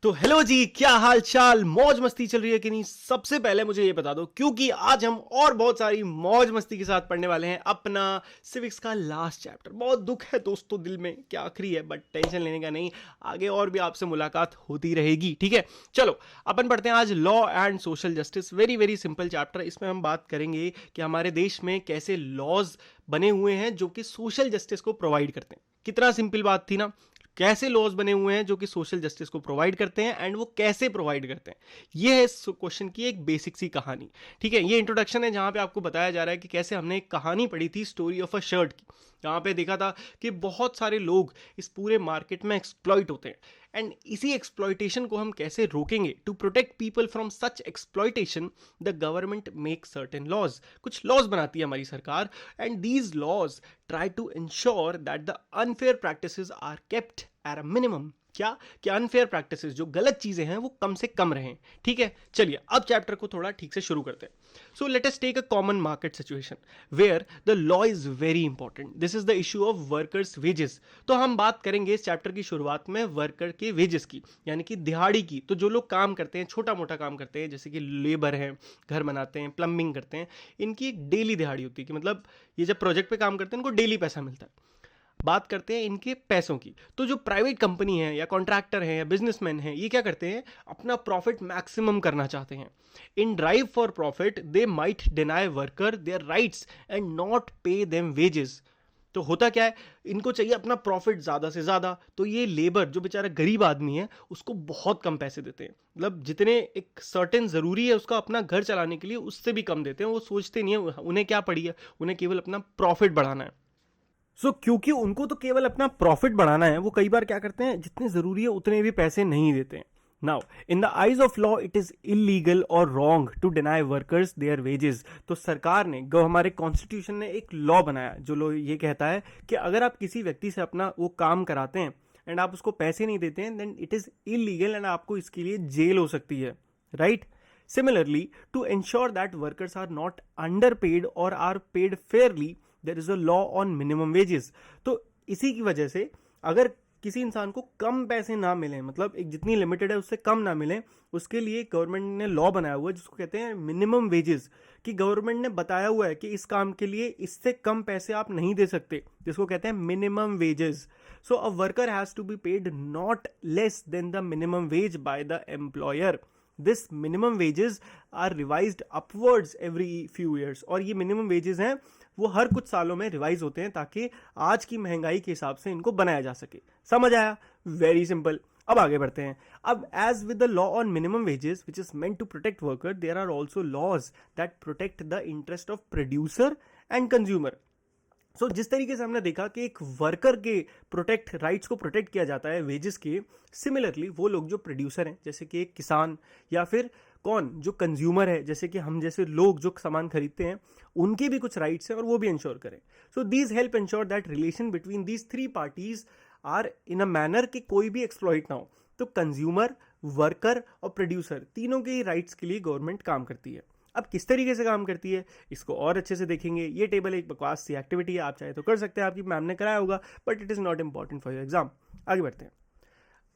तो हेलो जी, क्या हाल चाल, मौज मस्ती चल रही है कि नहीं। सबसे पहले मुझे ये बता दो, क्योंकि आज हम और बहुत सारी मौज मस्ती के साथ पढ़ने वाले हैं अपना सिविक्स का लास्ट चैप्टर। बहुत दुख है दोस्तों दिल में कि आखिरी है, बट टेंशन लेने का नहीं, आगे और भी आपसे मुलाकात होती रहेगी, ठीक है। चलो अपन पढ़ते हैं आज law and social justice. Very very simple chapter. इसमें हम बात करेंगे कि हमारे देश में कैसे लॉज बने हुए हैं जो कि सोशल जस्टिस को प्रोवाइड करते हैं। कितना सिंपल बात थी ना। कैसे लॉज बने हुए हैं जो कि सोशल जस्टिस को प्रोवाइड करते हैं एंड वो कैसे प्रोवाइड करते हैं, ये है इस क्वेश्चन की एक बेसिक सी कहानी, ठीक है। ये इंट्रोडक्शन है जहां पे आपको बताया जा रहा है कि कैसे हमने एक कहानी पढ़ी थी स्टोरी ऑफ अ शर्ट की। जहां पे देखा था कि बहुत सारे लोग इस पूरे मार्केट में एक्सप्लॉइट होते हैं एंड इसी एक्सप्लॉइटेशन को हम कैसे रोकेंगे। To protect people from such exploitation the government make certain laws. कुछ लॉज बनाती है हमारी सरकार and these laws try to ensure that the unfair practices are kept at a minimum। क्या कि अनफेयर प्रैक्टिसेस, जो गलत चीजें हैं, वो कम से कम रहें, ठीक है। चलिए अब चैप्टर को थोड़ा ठीक से शुरू करते हैं। So let us take a common market situation where the law is very important. This is the issue of workers wages. तो हम बात करेंगे इस चैप्टर की शुरुआत में वर्कर के वेजेस की, यानी कि दिहाड़ी की। तो जो लोग काम करते हैं, छोटा मोटा काम करते हैं, जैसे कि लेबर हैं, घर बनाते हैं, प्लम्बिंग करते हैं, इनकी एक डेली दिहाड़ी होती है कि मतलब ये जब प्रोजेक्ट पे काम करते हैं इनको डेली पैसा मिलता है। बात करते हैं इनके पैसों की। तो जो प्राइवेट कंपनी है या कॉन्ट्रैक्टर है या बिजनेसमैन है, ये क्या करते हैं, अपना प्रॉफिट मैक्सिमम करना चाहते हैं। In drive for profit they might deny worker their rights and not pay them wages. तो होता क्या है, इनको चाहिए अपना प्रॉफिट ज़्यादा से ज़्यादा, तो ये लेबर जो बेचारा गरीब आदमी है उसको बहुत कम पैसे देते हैं। मतलब जितने एक सर्टेन ज़रूरी है उसका अपना घर चलाने के लिए, उससे भी कम देते हैं। वो सोचते नहीं है उन्हें क्या पड़ी है, उन्हें केवल अपना प्रॉफिट बढ़ाना है। क्योंकि उनको तो केवल अपना प्रॉफिट बढ़ाना है, वो कई बार क्या करते हैं, जितने जरूरी है उतने भी पैसे नहीं देते हैं। Now in the eyes of law it is illegal और wrong to deny workers their wages. तो सरकार ने, हमारे कॉन्स्टिट्यूशन ने एक लॉ बनाया जो लो ये कहता है कि अगर आप किसी व्यक्ति से अपना वो काम कराते हैं एंड आप उसको पैसे नहीं देते हैं, then it is illegal and आपको इसके लिए जेल हो सकती है, right. Similarly to ensure that workers are not underpaid और are paid fairly, there is a law on minimum wages. तो इसी की वजह से अगर किसी इंसान को कम पैसे ना मिले, मतलब एक जितनी लिमिटेड है उससे कम ना मिले, उसके लिए गवर्नमेंट ने लॉ बनाया हुआ है जिसको कहते हैं मिनिमम वेजेस। कि गवर्नमेंट ने बताया हुआ है कि इस काम के लिए इससे कम पैसे आप नहीं दे सकते, जिसको कहते हैं minimum wages. So a worker has to be paid not less than the minimum wage by the employer. This minimum wages are revised upwards every few years. और ये मिनिमम वेजेस हैं वो हर कुछ सालों में रिवाइज होते हैं ताकि आज की महंगाई के हिसाब से इनको बनाया जा सके। समझ आया? Very simple. अब आगे बढ़ते हैं। अब as with the law on minimum wages which is meant to protect worker, there are also laws that protect the interest of producer and consumer. So जिस तरीके से हमने देखा कि एक वर्कर के प्रोटेक्ट राइट्स को प्रोटेक्ट किया जाता है वेजेस के, सिमिलरली वो लोग जो प्रोड्यूसर हैं, जैसे कि एक किसान या फिर कौन जो कंज्यूमर है, जैसे कि हम जैसे लोग जो सामान खरीदते हैं, उनके भी कुछ राइट्स हैं और वो भी इंश्योर करें। So these help ensure that relation between these three parties are in a manner कि कोई भी एक्सप्लॉइट ना हो। तो कंज्यूमर, वर्कर और प्रोड्यूसर तीनों के ही राइट्स के लिए गवर्नमेंट काम करती है। अब किस तरीके से काम करती है इसको और अच्छे से देखेंगे। ये टेबल एक बकवास सी एक्टिविटी है, आप चाहे तो कर सकते हैं, आपकी मैम ने कराया होगा, but it is not important for your exam. आगे बढ़ते हैं।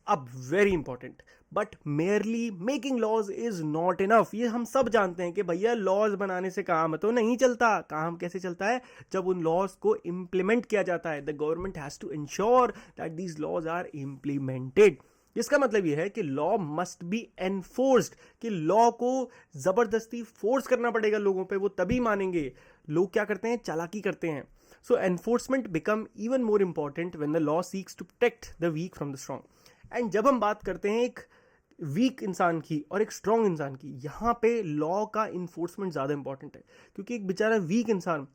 अब very important, but merely making laws is not enough. ये हम सब जानते हैं कि भैया लॉज बनाने से काम तो नहीं चलता। काम कैसे चलता है? जब उन लॉज को इंप्लीमेंट किया जाता है। The government has to ensure that these laws are implemented. इसका मतलब यह है कि लॉ मस्ट बी एनफोर्स्ड, कि लॉ को जबरदस्ती फोर्स करना पड़ेगा लोगों पे, वो तभी मानेंगे। लोग क्या करते हैं, चालाकी करते हैं। So enforcement become even more important when the law seeks to protect the weak from the strong. And जब हम बात करते हैं एक वीक इंसान की और एक स्ट्रॉन्ग इंसान की, यहाँ पे लॉ का इन्फोर्समेंट ज़्यादा इंपॉर्टेंट है, क्योंकि एक बेचारा वीक इंसान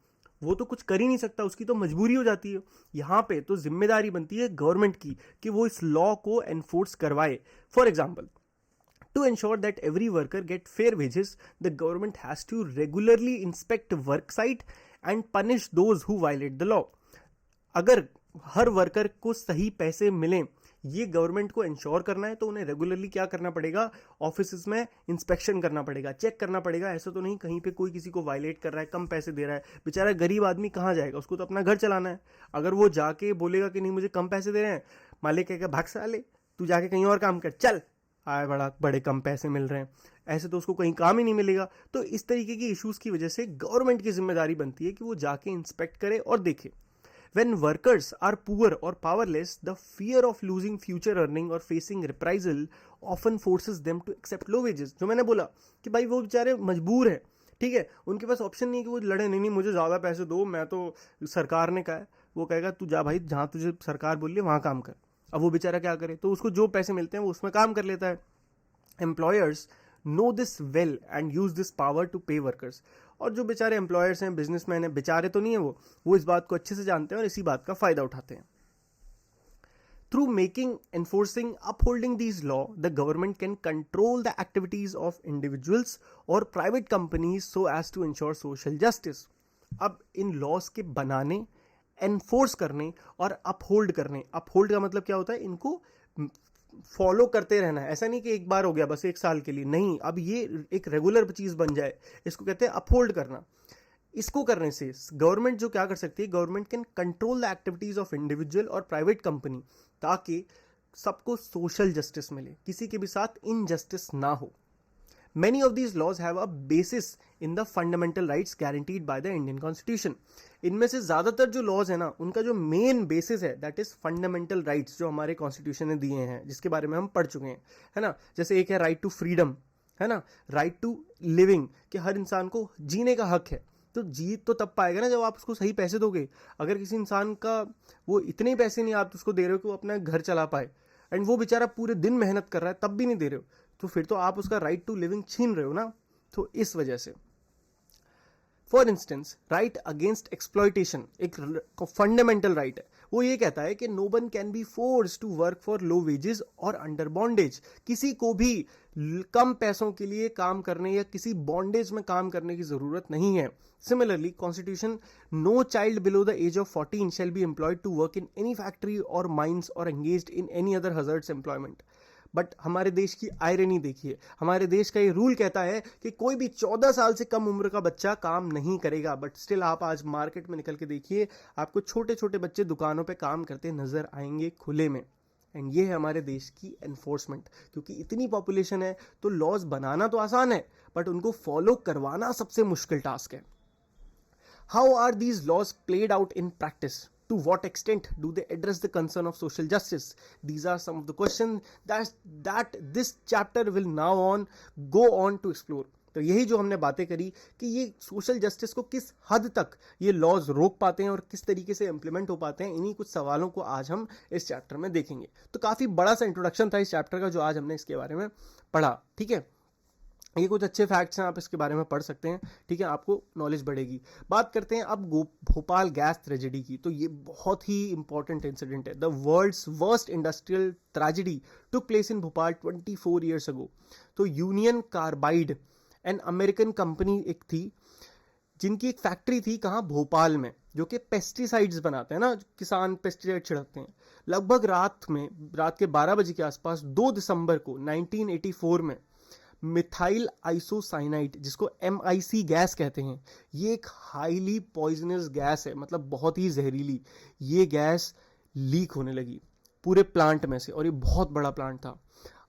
वो तो कुछ कर ही नहीं सकता, उसकी तो मजबूरी हो जाती है। यहाँ पे तो जिम्मेदारी बनती है गवर्नमेंट की कि वो इस लॉ को एनफोर्स करवाए। For example, to ensure that every worker get fair wages, the government has to regularly inspect work site and punish those who violate the law. अगर हर वर्कर को सही पैसे मिलें, ये गवर्नमेंट को इंश्योर करना है, तो उन्हें रेगुलरली क्या करना पड़ेगा, ऑफिस में इंस्पेक्शन करना पड़ेगा, चेक करना पड़ेगा। ऐसा तो नहीं कहीं पे कोई किसी को वायलेट कर रहा है, कम पैसे दे रहा है। बेचारा गरीब आदमी कहाँ जाएगा, उसको तो अपना घर चलाना है। अगर वो जाके बोलेगा कि नहीं मुझे कम पैसे दे रहे हैं, मालिक कहेगा भाग साले, तू जाके कहीं और काम कर, चल आए बड़ा बड़े कम पैसे मिल रहे हैं, ऐसे तो उसको कहीं काम ही नहीं मिलेगा। तो इस तरीके की इश्यूज़ की वजह से गवर्नमेंट की जिम्मेदारी बनती है कि वो जाके इंस्पेक्ट करे और देखे। When workers are poor or powerless, the fear of losing future earning or facing reprisal often forces them to accept low wages. जो मैंने बोला कि भाई वो बेचारे मजबूर हैं, ठीक है, उनके पास ऑप्शन नहीं है कि वो लड़े, नहीं नहीं मुझे ज़्यादा पैसे दो, मैं तो सरकार ने कहा है, वो कहेगा तू जा भाई जहाँ तुझे सरकार बोली है वहाँ काम कर। अब वो बेचारा क्या करे, तो उसको जो पैसे मिलते हैं वो उसमें काम कर लेता है। Employers know this well and use this power to pay workers. और जो बेचारे एम्प्लॉयर्स हैं, बिजनेसमैन हैं, बेचारे तो नहीं है वो इस बात को अच्छे से जानते हैं और इसी बात का फायदा उठाते हैं। Through making, enforcing, upholding these law, the government can control the activities of individuals or private companies so as to ensure social justice. अब इन लॉज के बनाने, एनफोर्स करने और अपहोल्ड करने, अपहोल्ड का मतलब क्या होता है, इनको फॉलो करते रहना है। ऐसा नहीं कि एक बार हो गया बस एक साल के लिए, नहीं, अब ये एक रेगुलर चीज़ बन जाए, इसको कहते हैं अपहोल्ड करना। इसको करने से गवर्नमेंट जो क्या कर सकती है, government can control the activities of individual और प्राइवेट कंपनी, ताकि सबको सोशल जस्टिस मिले, किसी के भी साथ इनजस्टिस ना हो। Many of these laws have a basis in the fundamental rights guaranteed by the Indian Constitution. इनमें से ज़्यादातर जो लॉज है ना, उनका जो मेन बेसिस है दैट इज़ फंडामेंटल राइट्स, जो हमारे कॉन्स्टिट्यूशन ने दिए हैं, जिसके बारे में हम पढ़ चुके हैं, है ना। जैसे एक है राइट टू फ्रीडम, है ना, राइट टू लिविंग, कि हर इंसान को जीने का हक है। तो जीत तो तब पाएगा ना जब आप उसको सही पैसे दोगे। अगर किसी इंसान का वो इतने पैसे नहीं आप उसको दे रहे हो कि वो अपना घर चला पाए, एंड वो बेचारा पूरे दिन मेहनत कर रहा है तब भी नहीं दे रहे हो, तो फिर तो आप उसका राइट टू लिविंग छीन रहे हो ना। तो इस वजह से for instance right against exploitation एक फंडामेंटल राइट है। वो ये कहता है कि no one can be force to work for low wages और अंडर बॉन्डेज। किसी को भी कम पैसों के लिए काम करने या किसी बॉन्डेज में काम करने की जरूरत नहीं है। Similarly constitution, no child below the age of 14 shall be employed to work in any factory और माइंस और engaged in any other hazardous employment. But हमारे देश की आयरनी देखिए, हमारे देश का ये रूल कहता है कि कोई भी 14 साल से कम उम्र का बच्चा काम नहीं करेगा, बट स्टिल आप आज मार्केट में निकल के देखिए, आपको छोटे छोटे बच्चे दुकानों पे काम करते नजर आएंगे खुले में। एंड ये है हमारे देश की एनफोर्समेंट, क्योंकि इतनी पॉपुलेशन है तो लॉज बनाना तो आसान है, बट उनको फॉलो करवाना सबसे मुश्किल टास्क है। How are these laws played out in practice? To what extent do they address the concern of social justice? These are some of the questions that this chapter will now go on to explore. तो यही जो हमने बातें करी कि ये social justice को किस हद तक ये लॉज रोक पाते हैं और किस तरीके से इंप्लीमेंट हो पाते हैं, इन्हीं कुछ सवालों को आज हम इस चैप्टर में देखेंगे। तो काफ़ी बड़ा सा इंट्रोडक्शन था इस चैप्टर का जो आज हमने इसके बारे में पढ़ा, ठीक है। ये कुछ अच्छे फैक्ट्स हैं, आप इसके बारे में पढ़ सकते हैं, ठीक है, आपको नॉलेज बढ़ेगी। बात करते हैं अब भोपाल गैस ट्रेजेडी की। तो ये बहुत ही इंपॉर्टेंट इंसिडेंट है। The world's worst industrial tragedy took place in Bhopal 24 years ago. तो Union Carbide an American company एक थी, जिनकी एक फैक्ट्री थी कहाँ, भोपाल में, जो कि पेस्टिसाइड्स बनाते हैं ना, किसान पेस्टिसाइड छिड़कते हैं। लगभग रात के 12 बजे के आसपास 2 दिसंबर को 1984 में मिथाइल आइसोसाइनाइड, जिसको MIC गैस कहते हैं, ये एक हाईली पॉइजनस गैस है, मतलब बहुत ही जहरीली। ये गैस लीक होने लगी पूरे प्लांट में से, और ये बहुत बड़ा प्लांट था।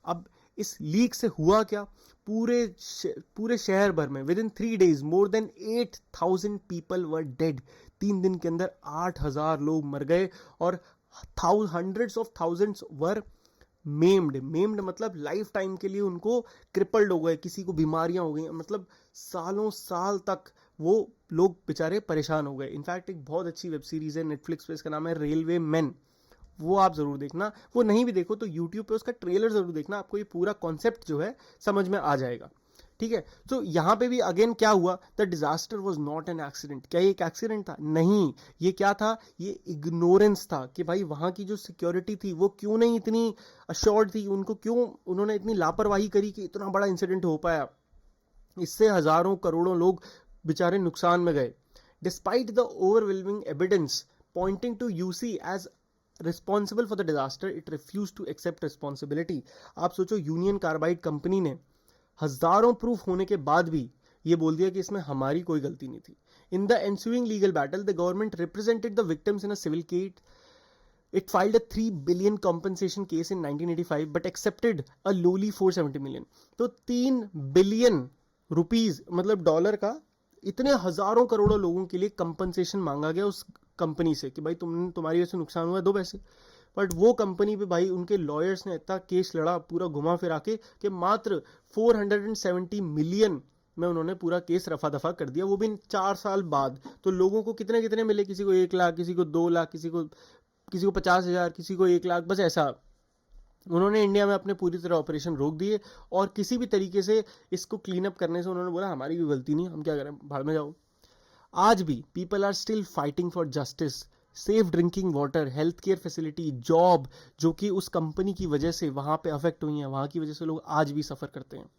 अब इस लीक से हुआ क्या, पूरे शहर भर में with in 3 days more than 8,000 people were dead. 3 दिन के अंदर 8,000 लोग मर गए और hundreds of thousands were maimed मतलब लाइफ टाइम के लिए उनको क्रिपल्ड हो गए, किसी को बीमारियां हो गई, मतलब सालों साल तक वो लोग बेचारे परेशान हो गए। इनफैक्ट एक बहुत अच्छी वेब सीरीज है नेटफ्लिक्स पे, इसका नाम है रेलवे मैन, वो आप जरूर देखना। वो नहीं भी देखो तो यूट्यूब पे उसका ट्रेलर जरूर देखना, आपको ये पूरा कॉन्सेप्ट जो है समझ में आ जाएगा, ठीक है। तो यहाँ पे भी अगेन क्या हुआ, the disaster was not an accident. क्या ये एक एक्सीडेंट था? नहीं, ये क्या था, ये इग्नोरेंस था कि भाई वहाँ की जो सिक्योरिटी थी वो क्यों नहीं इतनी अश्योर्ड थी, उनको क्यों उन्होंने इतनी लापरवाही करी कि इतना बड़ा इंसिडेंट हो पाया। इससे हजारों करोड़ों लोग बेचारे नुकसान में गए। Despite the overwhelming evidence pointing to UC as responsible for the disaster, it refuse to accept responsibility. आप सोचो, यूनियन कार्बाइड कंपनी ने हजारों प्रूफ होने के बाद भी ये बोल दिया कि इसमें हमारी कोई गलती नहीं थी। In the ensuing legal battle the government represented the victims in a civil case It filed a 3 billion compensation case in 1985 but accepted a lowly 470 million. तो 3 बिलियन रुपीज मतलब डॉलर का इतने हजारों करोड़ों लोगों के लिए कंपनसेशन मांगा गया उस कंपनी से कि भाई तुम्हारी वजह से नुकसान हुआ, दो पैसे. बट वो कंपनी पे भाई उनके लॉयर्स ने इतना केस लड़ा पूरा घुमा फिरा के कि मात्र 470 मिलियन में उन्होंने पूरा केस रफा दफा कर दिया, वो भी 4 साल बाद. तो लोगों को कितने कितने मिले, किसी को 1 लाख, किसी को 2 लाख, किसी को 50,000, किसी को 1 लाख, बस ऐसा. उन्होंने इंडिया में अपने पूरी तरह ऑपरेशन रोक दिए और किसी भी तरीके से इसको क्लीन अप करने से उन्होंने बोला हमारी कोई गलती नहीं, हम क्या करें, भाड़ में जाओ. आज भी people are still fighting for justice, safe drinking water, health care facility, job, जो कि उस कंपनी की वजह से वहां पे अफेक्ट हुई हैं, वहां की वजह से लोग आज भी सफर करते हैं.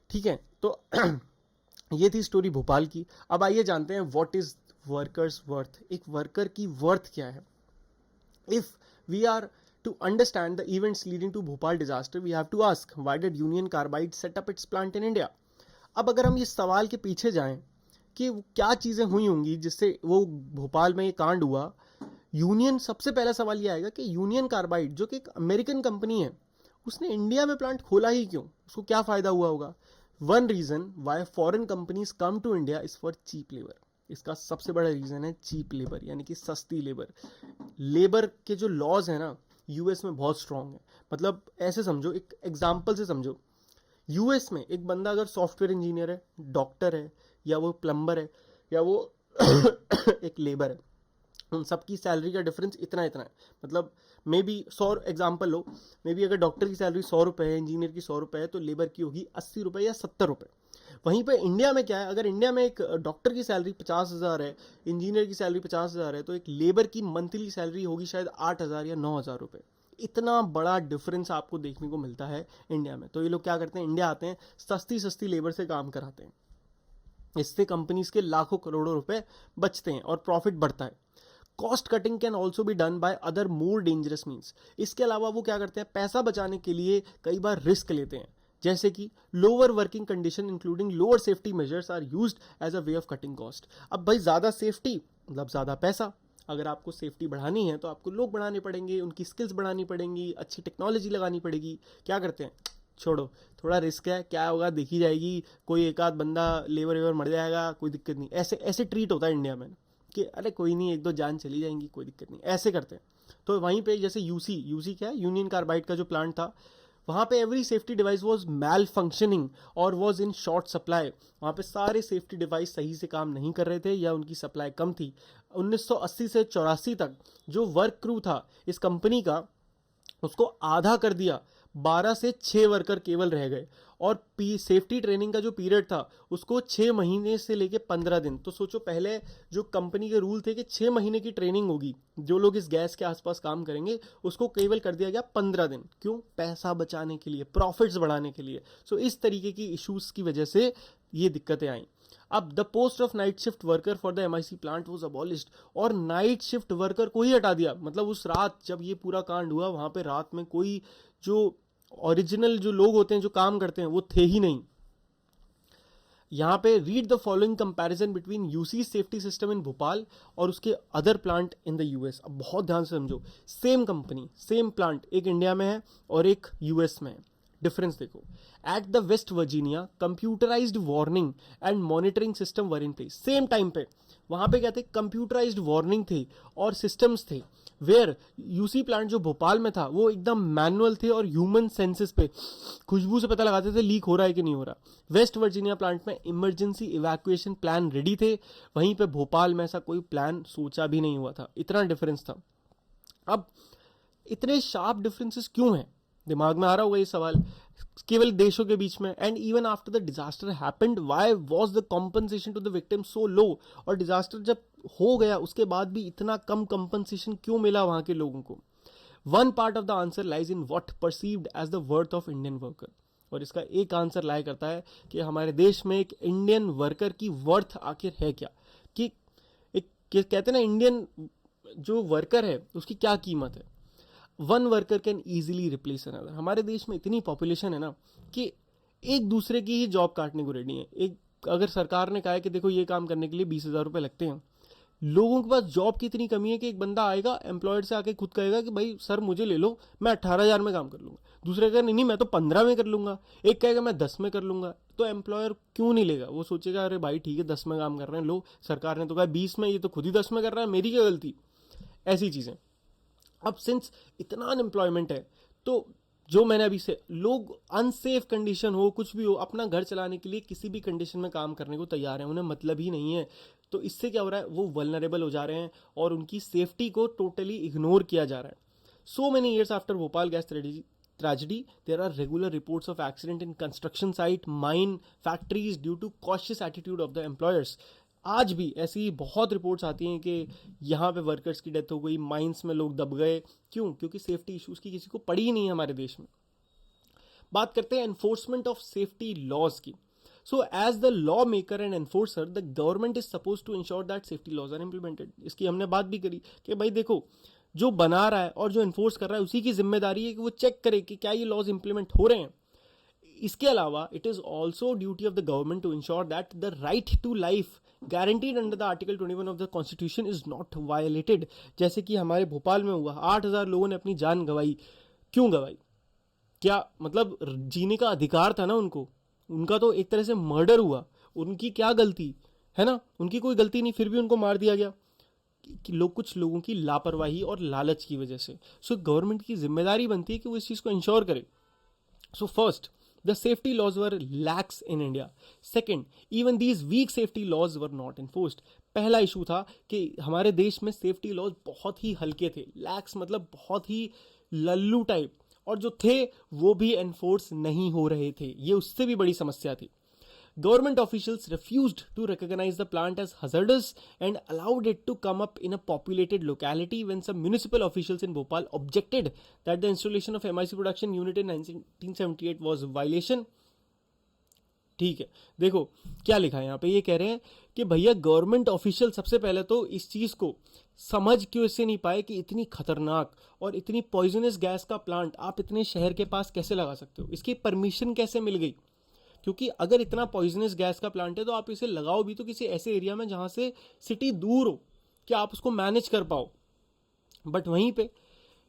ठीक है, तो ये थी स्टोरी भोपाल की. अब आइए जानते हैं व्हाट इज वर्कर्स वर्थ. एक वर्कर की वर्थ क्या है. If we are to understand the events leading to Bhopal disaster, we have to ask, why did Union Carbide set up its plant in India? अब अगर हम इस सवाल के पीछे जाएं कि क्या चीज़ें हुई होंगी जिससे वो भोपाल में ये कांड हुआ, यूनियन, सबसे पहला सवाल ये आएगा कि यूनियन कार्बाइड जो कि एक अमेरिकन कंपनी है, उसने इंडिया में प्लांट खोला ही क्यों, उसको क्या फ़ायदा हुआ होगा. One reason why foreign companies come to India is for cheap labour. इसका सबसे बड़ा रीज़न है चीप लेबर, यानी कि सस्ती लेबर. लेबर के जो लॉज हैं ना यूएस में बहुत स्ट्रांग है. मतलब ऐसे समझो, एक एग्जांपल से समझो, यूएस में एक बंदा अगर सॉफ्टवेयर इंजीनियर है, डॉक्टर है, या वो प्लम्बर है, या वो एक लेबर है, उन सबकी सैलरी का डिफरेंस इतना इतना है. मतलब may be 100 example low, may be अगर डॉक्टर की सैलरी 100 रुपये है, इंजीनियर की 100 रुपये है, तो लेबर की होगी 80 रुपये या 70 रुपये. वहीं पे इंडिया में क्या है, अगर इंडिया में एक डॉक्टर की सैलरी 50,000 है, इंजीनियर की सैलरी 50,000 है, तो एक लेबर की मंथली सैलरी होगी शायद 8,000 या 9,000 रुपये. इतना बड़ा डिफरेंस आपको देखने को मिलता है इंडिया में. तो ये लोग क्या करते हैं, इंडिया आते हैं, सस्ती सस्ती लेबर से काम कराते हैं. इससे कंपनीज के लाखों करोड़ों रुपए बचते हैं और प्रॉफिट बढ़ता है. Cost cutting can also be done by other more dangerous means. इसके अलावा वो क्या करते हैं, पैसा बचाने के लिए कई बार रिस्क लेते हैं, जैसे कि lower working condition including lower safety measures are used as a way of cutting cost. अब भाई ज़्यादा सेफ्टी मतलब ज़्यादा पैसा. अगर आपको सेफ्टी बढ़ानी है तो आपको लोग बढ़ाने पड़ेंगे, उनकी स्किल्स बढ़ानी पड़ेंगी, अच्छी टेक्नोलॉजी लगानी पड़ेगी. क्या करते हैं, छोड़ो, थोड़ा रिस्क है, क्या होगा देखी जाएगी, कोई एक आध बंदा लेबर वेबर मर जाएगा, कोई दिक्कत नहीं. ऐसे ऐसे ट्रीट होता है इंडिया में कि अरे कोई नहीं, एक दो जान चली जाएंगी, कोई दिक्कत नहीं, ऐसे करते हैं. तो वहीं पे जैसे यूसी क्या है, यूनियन कार्बाइड का जो प्लांट था, वहाँ पे every safety device was malfunctioning और वॉज इन शॉर्ट सप्लाई. वहाँ पे सारे सेफ्टी डिवाइस सही से काम नहीं कर रहे थे या उनकी सप्लाई कम थी. 1980 से 84 तक जो वर्क क्रू था इस कंपनी का, उसको आधा कर दिया, 12 से 6 वर्कर केवल रह गए. और सेफ्टी ट्रेनिंग का जो पीरियड था उसको 6 महीने से लेके 15 दिन. तो सोचो, पहले जो कंपनी के रूल थे कि 6 महीने की ट्रेनिंग होगी, जो लोग इस गैस के आसपास काम करेंगे, उसको केवल कर दिया गया 15 दिन. क्यों, पैसा बचाने के लिए, प्रॉफिट्स बढ़ाने के लिए. सो इस तरीके की इश्यूज की वजह से ये दिक्कतें आई. अब the post of night shift worker for the MIC plant was abolished. और नाइट शिफ्ट वर्कर को ही हटा दिया. मतलब उस रात जब ये पूरा कांड हुआ, वहां पे रात में कोई जो ओरिजिनल जो लोग होते हैं जो काम करते हैं वो थे ही नहीं. यहाँ पे read the following comparison between UC safety system in Bhopal और उसके other plant in the US. अब बहुत ध्यान से समझो, सेम कंपनी सेम प्लांट, एक इंडिया में है और एक यूएस में है. डिफरेंस देखो. At the West Virginia computerised warning and monitoring system were in place. Same time पे वहां पे क्या थे, कंप्यूटराइज्ड वार्निंग थे और सिस्टम्स थे. वेयर यूसी प्लांट जो भोपाल में था वो एकदम मैनुअल थे और ह्यूमन सेंसेस पे खुशबू से पता लगाते थे लीक हो रहा है कि नहीं हो रहा. वेस्ट वर्जीनिया प्लांट में इमरजेंसी इवैक्यूएशन प्लान रेडी थे, वहीं पे भोपाल में ऐसा कोई प्लान सोचा भी नहीं हुआ था. इतना डिफरेंस था. अब इतने शार्प डिफरेंसेस क्यों हैं, दिमाग में आ रहा होगा ये सवाल, केवल देशों के बीच में. And even after the disaster happened, why was the compensation to the victim so low. और डिजास्टर जब हो गया उसके बाद भी इतना कम कंपनसेशन क्यों मिला वहां के लोगों को. One part of the answer lies in what perceived as the worth of Indian worker. और इसका एक आंसर लाया करता है कि हमारे देश में एक इंडियन वर्कर की वर्थ आखिर है क्या. कि एक कहते हैं ना, इंडियन जो वर्कर है उसकी क्या कीमत है. One worker can easily replace another. हमारे देश में इतनी पॉपुलेशन है ना कि एक दूसरे की ही जॉब काटने को रेडी है. एक अगर सरकार ने कहा है कि देखो ये काम करने के लिए 20,000 रुपये लगते हैं, लोगों के पास जॉब की इतनी कमी है कि एक बंदा आएगा एम्प्लॉयर से आके खुद कहेगा कि भाई सर मुझे ले लो, मैं 18,000 में काम कर लूंगा। दूसरे कहेगा नहीं नहीं मैं तो 15 में कर लूंगा। एक कहेगा मैं 10 में कर लूंगा। तो एम्प्लॉयर क्यों नहीं लेगा? वो सोचेगा अरे भाई ठीक है 10 में काम कर रहे हैं, लो सरकार ने तो कहा 20 में, ये तो खुद ही 10 में कर रहा है, मेरी क्या गलती? ऐसी चीजें। अब सिंस इतना अनएम्प्लॉयमेंट है, तो जो मैंने अभी से, लोग अनसेफ कंडीशन हो कुछ भी हो, अपना घर चलाने के लिए किसी भी कंडीशन में काम करने को तैयार हैं, उन्हें मतलब ही नहीं है। तो इससे क्या हो रहा है, वो वल्नरेबल हो जा रहे हैं और उनकी सेफ्टी को टोटली इग्नोर किया जा रहा है। So many years after Bhopal gas tragedy, there are regular reports of accident in construction site, mine, factories due to cautious attitude of the employers. आज भी ऐसी बहुत रिपोर्ट्स आती हैं कि यहाँ पे वर्कर्स की डेथ हो गई, माइंस में लोग दब गए। क्यों? क्योंकि सेफ्टी इश्यूज की किसी को पड़ी ही नहीं है हमारे देश में। बात करते हैं एनफोर्समेंट ऑफ सेफ्टी लॉज की। So as the law maker and enforcer, the government is suppose to ensure that safety laws are implemented. इसकी हमने बात भी करी कि भाई देखो, जो बना रहा है और जो एनफोर्स कर रहा है उसी की जिम्मेदारी है कि वो चेक करे कि क्या ये लॉज इंप्लीमेंट हो रहे हैं। इसके अलावा it is also duty of the government to ensure that the right to life guaranteed under the article 21 of the constitution is not violated। जैसे कि हमारे भोपाल में हुआ, 8,000 लोगों ने अपनी जान गंवाई। क्यों गंवाई? क्या मतलब जीने का अधिकार था ना उनको, उनका तो एक तरह से मर्डर हुआ। उनकी क्या गलती है ना? उनकी कोई गलती नहीं, फिर भी उनको मार दिया गया कि लोग, कुछ लोगों की लापरवाही और लालच की वजह से। सो गवर्नमेंट की जिम्मेदारी बनती है कि वो इस चीज को इंश्योर करे। So first, the safety laws were lax in India. Second, even these weak safety laws were not enforced. पहला इशू था कि हमारे देश में सेफ्टी लॉज बहुत ही हल्के थे। लैक्स मतलब बहुत ही लल्लू टाइप, और जो थे वो भी एनफोर्स नहीं हो रहे थे। ये उससे भी बड़ी समस्या थी। Government officials refused to recognize the plant as hazardous and allowed it to come up in a populated locality when some municipal officials in Bhopal objected that the installation of MIC production unit in 1978 was a violation। ठीक है, देखो क्या लिखा है यहाँ पे। ये कह रहे हैं कि भैया गवर्नमेंट ऑफिशियल सबसे पहले तो इस चीज को समझ क्यों इससे नहीं पाए कि इतनी खतरनाक और इतनी पॉइजनस गैस का प्लांट आप इतने शहर के पास कैसे लगा सकते हो, इसकी परमिशन कैसे मिल गई। क्योंकि अगर इतना पॉइजनस गैस का प्लांट है तो आप इसे लगाओ भी तो किसी ऐसे एरिया में जहां से सिटी दूर हो, कि आप उसको मैनेज कर पाओ। बट वहीं पे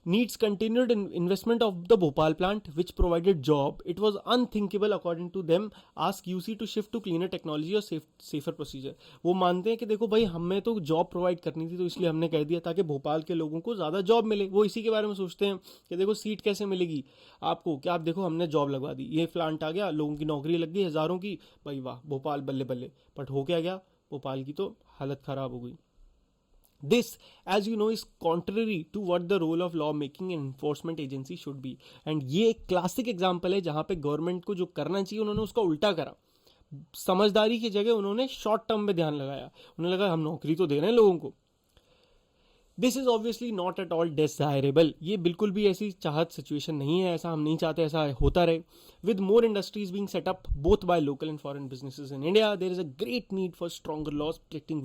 needs continued investment of the Bhopal plant which provided job. It was unthinkable according to them ask UC to shift to cleaner technology और safer procedure। वो मानते हैं कि देखो भाई हमें तो जॉब प्रोवाइड करनी थी तो इसलिए हमने कह दिया ताकि भोपाल के लोगों को ज़्यादा जॉब मिले। वो इसी के बारे में सोचते हैं कि देखो सीट कैसे मिलेगी आपको, क्या आप देखो हमने जॉब लगवा दी, ये प्लांट आ गया, लोगों की नौकरी लग गई हज़ारों की, भाई वाह भोपाल बल्ले बल्ले। बट हो क्या गया, भोपाल की तो हालत ख़राब हो गई। This, as you know, is contrary to what the role of law making and enforcement agency should be। and ये एक क्लासिक एग्जाम्पल है जहां पे गवर्नमेंट को जो करना चाहिए उन्होंने उसका उल्टा करा। समझदारी की जगह उन्होंने शॉर्ट टर्म में ध्यान लगाया, उन्हें लगा हम नौकरी तो दे रहे हैं लोगों को। This is obviously not at all desirable. ये बिल्कुल भी ऐसी चाहत सिचुएशन नहीं है, ऐसा हम नहीं चाहते ऐसा होता रहे। With more industries being set up both by local and foreign businesses in India, there is a great need for stronger laws protecting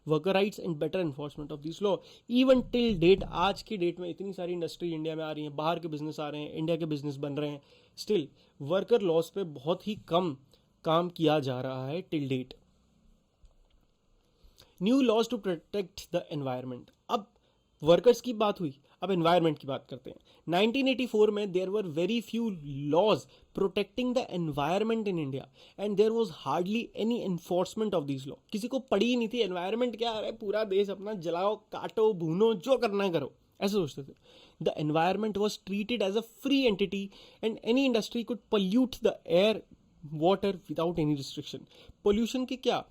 worker rights and better enforcement of this law. Even till date, आज के date में इतनी सारी industry India में आ रही है, बाहर के बिजनेस आ रहे हैं, इंडिया के बिजनेस बन रहे हैं, स्टिल वर्कर लॉज पे बहुत ही कम काम किया जा रहा है till date. New laws to protect the environment. अब वर्कर्स की बात हुई, अब एनवायरनमेंट की बात करते हैं। 1984 में there were very few laws protecting the environment in India and there was hardly any enforcement of this law. किसी को पड़ी ही नहीं थी एनवायरनमेंट क्या है, पूरा देश अपना जलाओ काटो भूनो जो करना है करो, ऐसे सोचते थे। The environment was treated as a free entity and any industry could pollute the air water without any restriction. Pollution की क्या,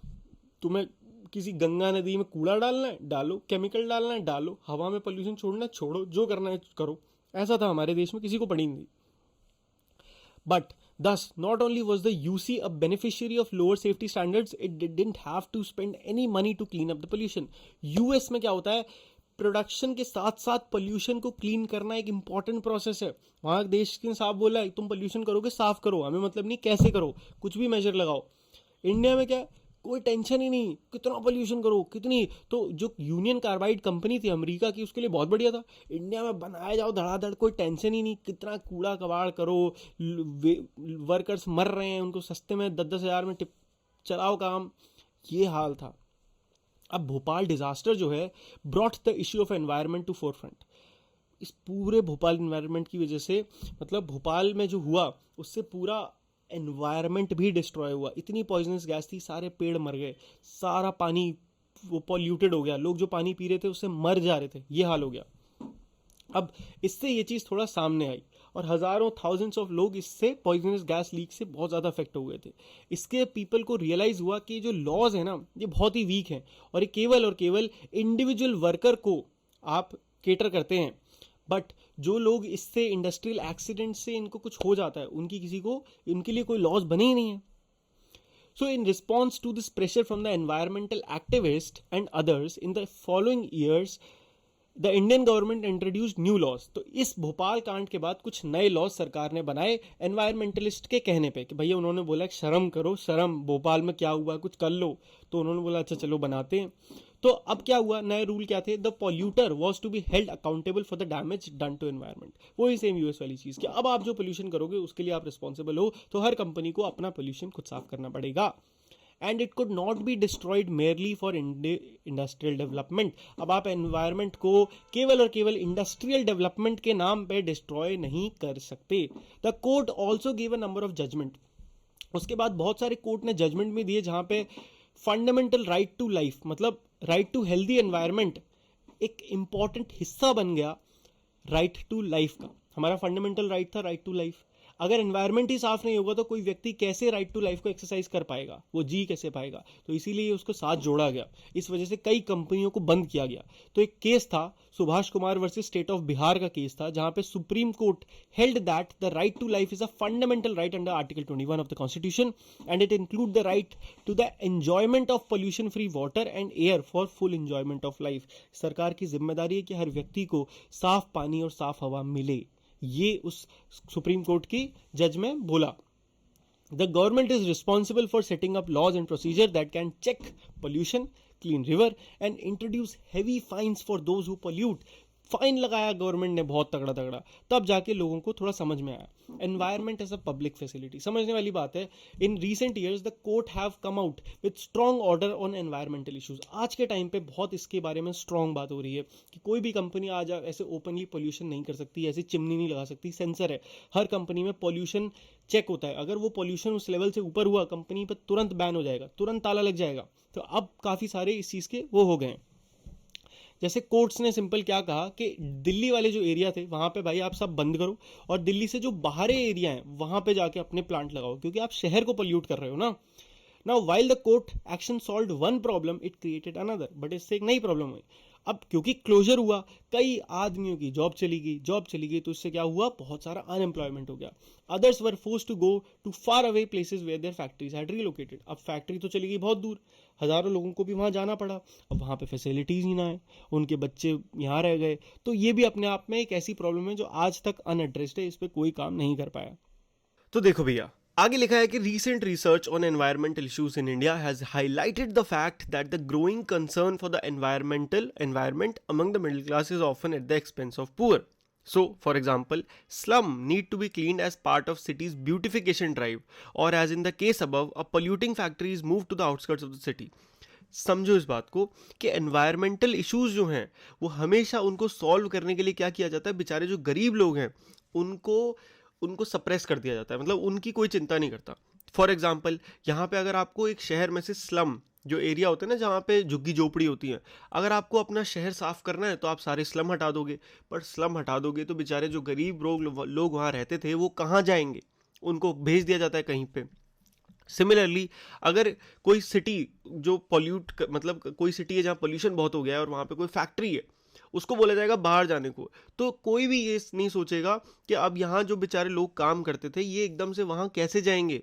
तुम्हें किसी गंगा नदी में कूड़ा डालना है डालो, केमिकल डालना है डालो, हवा में पोल्यूशन छोड़ना है छोड़ो, जो करना है करो। ऐसा था हमारे देश में, किसी को पड़ी नहीं थी। But thus not only was the UC a beneficiary of lower safety standards, it didn't have to spend any money to clean up the pollution। US में क्या होता है, प्रोडक्शन के साथ साथ पोल्यूशन को क्लीन करना एक इंपॉर्टेंट प्रोसेस है। वहां देश के साफ बोला है तुम पोल्यूशन करोगे साफ करो, हमें मतलब नहीं कैसे करो, कुछ भी मेजर लगाओ। इंडिया में क्या है, कोई टेंशन ही नहीं, कितना पोल्यूशन करो कितनी। तो जो यूनियन कार्बाइड कंपनी थी अमेरिका की, उसके लिए बहुत बढ़िया था। इंडिया में बनाया जाओ धड़ाधड़, कोई टेंशन ही नहीं, कितना कूड़ा कबाड़ करो, वर्कर्स मर रहे हैं, उनको सस्ते में 10-10 हज़ार में चलाओ काम, ये हाल था। अब भोपाल डिजास्टर जो है brought the issue of environment to forefront. इस पूरे भोपाल इन्वायरमेंट की वजह से, मतलब भोपाल में जो हुआ उससे पूरा एनवायरनमेंट भी डिस्ट्रॉय हुआ। इतनी पॉइजनस गैस थी, सारे पेड़ मर गए, सारा पानी वो पॉल्यूटेड हो गया, लोग जो पानी पी रहे थे उससे मर जा रहे थे, ये हाल हो गया। अब इससे ये चीज़ थोड़ा सामने आई और हज़ारों थाउजेंड्स ऑफ लोग इससे पॉइजनस गैस लीक से बहुत ज़्यादा अफेक्ट हो गए थे। इसके पीपल को रियलाइज़ हुआ कि जो लॉज है ना ये बहुत ही वीक हैं और ये केवल और केवल इंडिविजुअल वर्कर को आप केटर करते हैं, बट जो लोग इससे इंडस्ट्रियल एक्सीडेंट से इनको कुछ हो जाता है उनकी किसी को उनके लिए कोई लॉज बने ही नहीं है। So, in response to this pressure from the environmental activists and others, in the following years, the Indian government introduced new laws. तो इस भोपाल कांड के बाद कुछ नए लॉज सरकार ने बनाए एनवायरमेंटलिस्ट के कहने पे कि भैया, उन्होंने बोला शर्म करो, शर्म, भोपाल में क्या हुआ, कुछ कर लो। तो उन्होंने बोला अच्छा चलो बनाते हैं। तो अब क्या हुआ, नए रूल क्या थे, the polluter was to be held accountable for the damage done to environment. वही सेम यूएस वाली चीज़ कि अब आप जो पोल्यूशन करोगे उसके लिए आप रिस्पॉन्सिबल हो, तो हर कंपनी को अपना पोल्यूशन खुद साफ करना पड़ेगा। And it could not be destroyed merely for industrial development. अब आप एनवायरनमेंट को केवल और केवल इंडस्ट्रियल डेवलपमेंट के नाम पे डिस्ट्रॉय नहीं कर सकते। The court also give a number of judgement. उसके बाद बहुत सारे कोर्ट ने जजमेंट भी दिए जहां पे फंडामेंटल राइट टू लाइफ, मतलब राइट टू हेल्दी एनवायरनमेंट एक इंपॉर्टेंट हिस्सा बन गया राइट टू लाइफ का। हमारा फंडामेंटल राइट था राइट टू लाइफ। अगर एनवायरनमेंट ही साफ नहीं होगा तो कोई व्यक्ति कैसे राइट टू लाइफ को एक्सरसाइज कर पाएगा, वो जी कैसे पाएगा। तो इसीलिए उसको साथ जोड़ा गया। इस वजह से कई कंपनियों को बंद किया गया। तो एक केस था Subhash Kumar versus state of Bihar का केस था, जहां पे Supreme Court held that the right to life is a fundamental right under article 21 of the constitution and it include the right to the enjoyment of pollution free water and air for full enjoyment of life. सरकार की जिम्मेदारी है कि हर व्यक्ति को साफ पानी और साफ हवा मिले, ये उस सुप्रीम कोर्ट की जज में बोला। The government is responsible for setting up laws and procedure that can check pollution, clean river and introduce heavy fines for those who pollute. Fine लगाया गवर्नमेंट ने बहुत तगड़ा तगड़ा, तब जाके लोगों को थोड़ा समझ में आया environment as a public facility. समझने वाली बात है। In recent years the court have come out with strong order on environmental issues. आज के टाइम पे बहुत इसके बारे में स्ट्रॉन्ग बात हो रही है कि कोई भी कंपनी आज ऐसे ओपनली पोल्यूशन नहीं कर सकती, ऐसी चिमनी नहीं लगा सकती। सेंसर है हर कंपनी में, पोल्यूशन चेक होता है। अगर वो पोल्यूशन उस लेवल से ऊपर हुआ कंपनी पर तुरंत बैन हो जाएगा, तुरंत ताला लग जाएगा। तो अब काफ़ी सारे इस चीज़ के वो हो गए हैं। जैसे कोर्ट्स ने सिंपल क्या कहा कि दिल्ली वाले जो एरिया थे वहाँ पे भाई आप सब बंद करो, और दिल्ली से जो बाहरी एरिया हैं वहाँ पे जाके अपने प्लांट लगाओ, क्योंकि आप शहर को पोल्यूट कर रहे हो ना। Now while the court action solved one problem it created another, but इससे एक नई प्रॉब्लम हुई। अब क्योंकि क्लोजर हुआ, कई आदमियों की जॉब चली गई, तो इससे क्या हुआ, बहुत सारा अनएम्प्लॉयमेंट हो गया। Others were forced to go to far away places where their factories had relocated. अब फैक्ट्री तो चली गई बहुत दूर, हज़ारों लोगों को भी वहाँ जाना पड़ा। अब वहाँ पे फैसिलिटीज़ ही ना है, उनके बच्चे यहाँ रह गए। तो ये भी अपने आप में एक ऐसी प्रॉब्लम है जो आज तक अनएड्रेस्ड है, इस पर कोई काम नहीं कर पाया। तो देखो भैया, आगे लिखा है कि recent research on environmental issues in India has highlighted the fact that the growing concern for the environment among the middle class is often at the expense of poor. So, for example, slum need to be cleaned as part of city's beautification drive, or as in the case above, a polluting factory is moved to the outskirts of the city. समझो इस बात को कि environmental issues जो हैं वो हमेशा उनको सॉल्व करने के लिए क्या किया जाता है, बेचारे जो गरीब लोग हैं उनको सप्रेस कर दिया जाता है, मतलब उनकी कोई चिंता नहीं करता। फॉर एग्जाम्पल, यहाँ पे अगर आपको एक शहर में से स्लम जो एरिया होते हैं ना, जहाँ पे झुग्गी झोपड़ी होती हैं, अगर आपको अपना शहर साफ करना है तो आप सारे स्लम हटा दोगे। पर स्लम हटा दोगे तो बेचारे जो गरीब लोग वहाँ रहते थे वो कहाँ जाएंगे, उनको भेज दिया जाता है कहीं पे। सिमिलरली, अगर कोई सिटी जो मतलब कोई सिटी है जहाँ पोल्यूशन बहुत हो गया है और वहाँ पे कोई फैक्ट्री है, उसको बोला जाएगा बाहर जाने को। तो कोई भी ये नहीं सोचेगा कि अब यहाँ जो बेचारे लोग काम करते थे ये एकदम से वहाँ कैसे जाएंगे।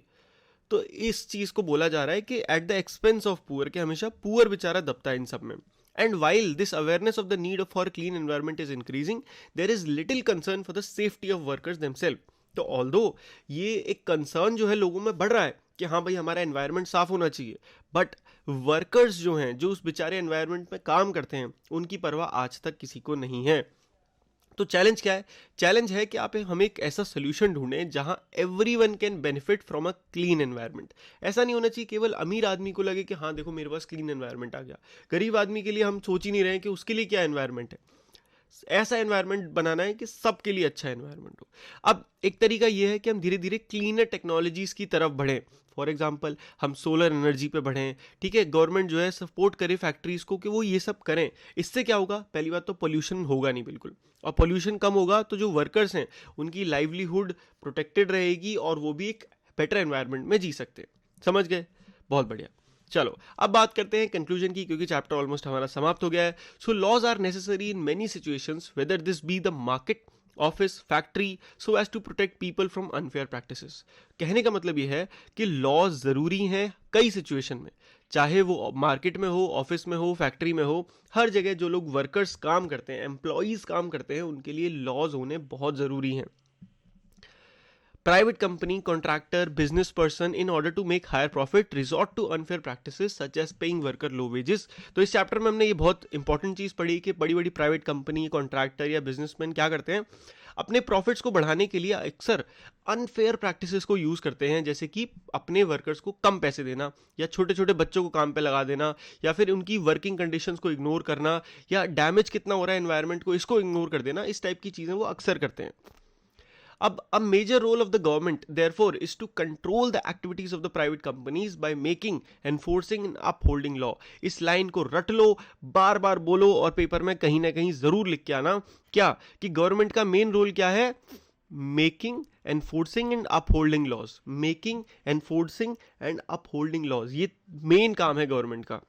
तो इस चीज़ को बोला जा रहा है कि at the expense of poor, कि हमेशा पुअर बेचारा दबता है इन सब में। And while this awareness of the need for clean environment is increasing, there is little concern for the safety of workers themselves. तो ऑल्दो ये एक कंसर्न जो है लोगों में बढ़ रहा है कि हाँ भाई हमारा एनवायरनमेंट साफ होना चाहिए, बट वर्कर्स जो हैं, जो उस बेचारे एनवायरनमेंट में काम करते हैं, उनकी परवाह आज तक किसी को नहीं है। तो चैलेंज क्या है? चैलेंज है कि आप हम एक ऐसा सोल्यूशन ढूंढें जहां everyone can benefit from a clean environment. ऐसा नहीं होना चाहिए केवल अमीर आदमी को लगे कि हाँ देखो मेरे पास क्लीन एनवायरनमेंट आ गया, गरीब आदमी के लिए हम सोच ही नहीं रहे हैं कि उसके लिए क्या एनवायरनमेंट है। ऐसा एनवायरनमेंट बनाना है कि सबके लिए अच्छा एनवायरनमेंट हो। अब एक तरीका यह है कि हम धीरे धीरे क्लीनर टेक्नोलॉजीज की तरफ बढ़ें। फॉर एग्जांपल हम सोलर एनर्जी पे बढ़ें, ठीक है, गवर्नमेंट जो है सपोर्ट करे फैक्ट्रीज को कि वो ये सब करें। इससे क्या होगा? पहली बात तो पोल्यूशन होगा नहीं बिल्कुल, और पोल्यूशन कम होगा तो जो वर्कर्स हैं उनकी लाइवलीहुड प्रोटेक्टेड रहेगी और वो भी एक बेटर एनवायरनमेंट में जी सकते हैं। समझ गए? बहुत बढ़िया। चलो अब बात करते हैं कंक्लूजन की, क्योंकि चैप्टर ऑलमोस्ट हमारा समाप्त हो गया है। So laws are necessary in many situations, whether this be the market, office, factory, so as to protect people from unfair practices. कहने का मतलब यह है कि लॉज जरूरी हैं कई सिचुएशन में, चाहे वो मार्केट में हो, ऑफिस में हो, फैक्ट्री में हो, हर जगह जो लोग वर्कर्स काम करते हैं, एम्प्लॉयज काम करते हैं, उनके लिए लॉज होने बहुत जरूरी हैं। Private company, contractor, business person, in order to make higher profit, resort to unfair practices such as paying worker low wages। तो इस चैप्टर में हमने ये बहुत इंपॉर्टेंट चीज़ पढ़ी कि बड़ी बड़ी प्राइवेट कंपनी, कॉन्ट्रैक्टर या बिजनेसमैन क्या करते हैं, अपने प्रॉफिट्स को बढ़ाने के लिए अक्सर अनफेयर प्रैक्टिसेस को यूज़ करते हैं, जैसे कि अपने वर्कर्स को कम पैसे देना, या छोटे छोटे बच्चों को काम पे लगा देना, या फिर उनकी वर्किंग कंडीशंस को इग्नोर करना, या डैमेज कितना हो रहा है एनवायरनमेंट को इसको इग्नोर कर देना। इस टाइप की चीज़ें वो अक्सर करते हैं। अब a major role of the government therefore is to control the activities of the private companies by making, enforcing and upholding law। इस लाइन को रट लो, बार बार बोलो और पेपर में कहीं ना कहीं जरूर लिख के आना, क्या कि गवर्नमेंट का मेन रोल क्या है? Making, enforcing and upholding laws. Making, enforcing and upholding laws, ये मेन काम है गवर्नमेंट का,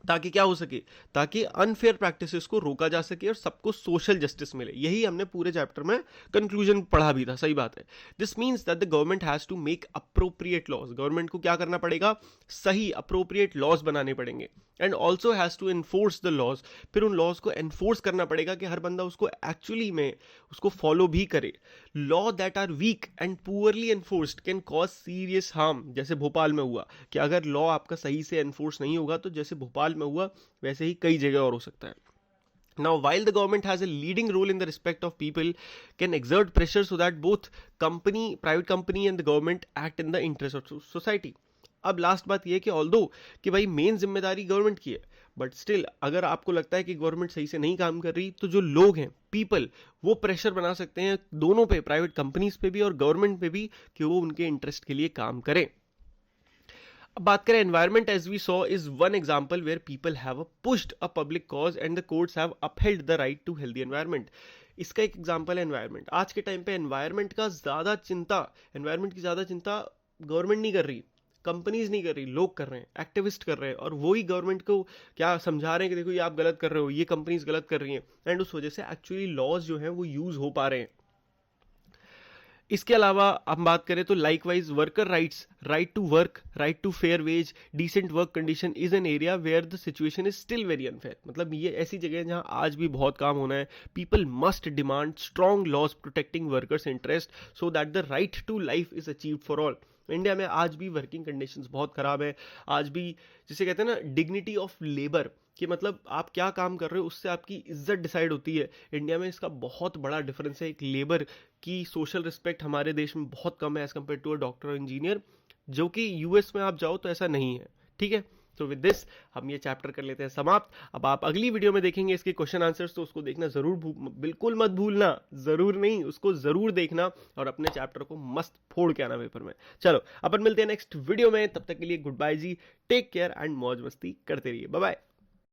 ताकि क्या हो सके, ताकि अनफेयर प्रैक्टिसेस को रोका जा सके और सबको सोशल जस्टिस मिले। यही हमने पूरे चैप्टर में कंक्लूजन पढ़ा भी था। सही बात है। This means that the government has to make appropriate laws. Government को क्या करना पड़ेगा? सही अप्रोप्रिएट लॉज बनाने पड़ेंगे। And also has to enforce the laws. फिर उन लॉज को एनफोर्स करना पड़ेगा कि हर बंदा उसको एक्चुअली में उसको फॉलो भी करे। Law that are weak and poorly enforced can cause serious harm. जैसे भोपाल में हुआ कि अगर लॉ आपका सही से एनफोर्स नहीं होगा तो जैसे भोपाल में हुआ वैसे ही कई जगह और हो सकता है। Now, while the government has a leading role in the respect of people, can exert pressure so that both company, private company and the government act in the interest of society। अब last बात यह है कि although कि भाई main जिम्मेदारी government की है, बट स्टिल अगर आपको लगता है कि गवर्नमेंट सही से नहीं काम कर रही, तो जो लोग हैं, पीपल, वो प्रेशर बना सकते हैं दोनों पे, प्राइवेट कंपनीज पे भी और गवर्नमेंट पे भी, कि वो उनके इंटरेस्ट के लिए काम करें। अब बात करें environment, as we saw is one example where people have pushed a public cause and the courts have upheld the right to healthy environment. इसका एक एग्जांपल है एनवायरनमेंट। आज के टाइम पे एनवायरनमेंट की ज्यादा चिंता गवर्नमेंट नहीं कर रही, कंपनीज नहीं कर रही, लोग कर रहे हैं, एक्टिविस्ट कर रहे हैं, और वही गवर्नमेंट को क्या समझा रहे हैं कि देखो ये आप गलत कर रहे हो, ये कंपनीज गलत कर रही हैं, एंड उस वजह से एक्चुअली लॉज जो हैं वो यूज हो पा रहे हैं। इसके अलावा हम बात करें तो likewise worker rights, right to work, right to fair wage, decent work condition is an area where the situation is still very unfair. मतलब ये ऐसी जगह है जहां आज भी बहुत काम होना है। People must demand strong laws protecting workers interest so that the right to life is achieved for all. India में आज भी वर्किंग कंडीशंस बहुत खराब है। आज भी जिसे कहते हैं ना डिग्निटी ऑफ लेबर, कि मतलब आप क्या काम कर रहे हो उससे आपकी इज्जत डिसाइड होती है। इंडिया में इसका बहुत बड़ा डिफरेंस है। एक लेबर की सोशल रिस्पेक्ट हमारे देश में बहुत कम है as compare to a doctor और इंजीनियर, जो कि यूएस में आप जाओ तो ऐसा नहीं है। ठीक है, तो विद दिस हम ये चैप्टर कर लेते हैं समाप्त। अब आप अगली वीडियो में देखेंगे इसके क्वेश्चन आंसर्स, तो उसको देखना जरूर, बिल्कुल मत भूलना, जरूर नहीं, उसको जरूर देखना और अपने चैप्टर को मस्त फोड़ के आना पेपर में। चलो अपन मिलते हैं नेक्स्ट वीडियो में, तब तक के लिए गुड बाय जी, टेक केयर एंड मौज मस्ती करते रहिए, बाय बाय।